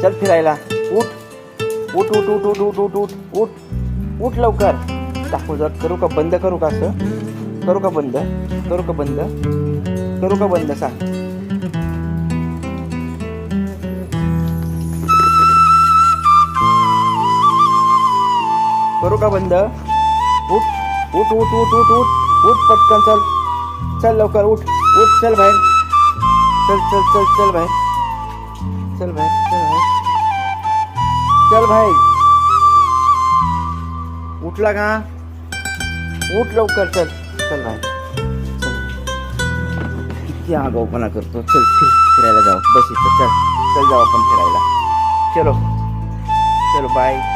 चल फिरायला. उठ उठ उठ उठ उठ उठ उठ उठ उठ उठ लवकर. दाखव जर करू का बंद, करू का असं, करू का बंद, करू का बंद, करू का बंद सांग. करू का बंद. उठ उठ उठ उठ उठ उठ उठ पटकन चल. चल लवकर उठ उठ. चल बाहेर. चल चल चल चल बाहेर. चल बाहेर. चल बाहेर. चल बाहेर. उठला का. उठ लवकर. चल चल बाहेर. किती आगाऊपणा करतो. चल फिरायला जाऊ. बस इथं. चल चल जाऊ आपण फिरायला. चलो चलो बाय.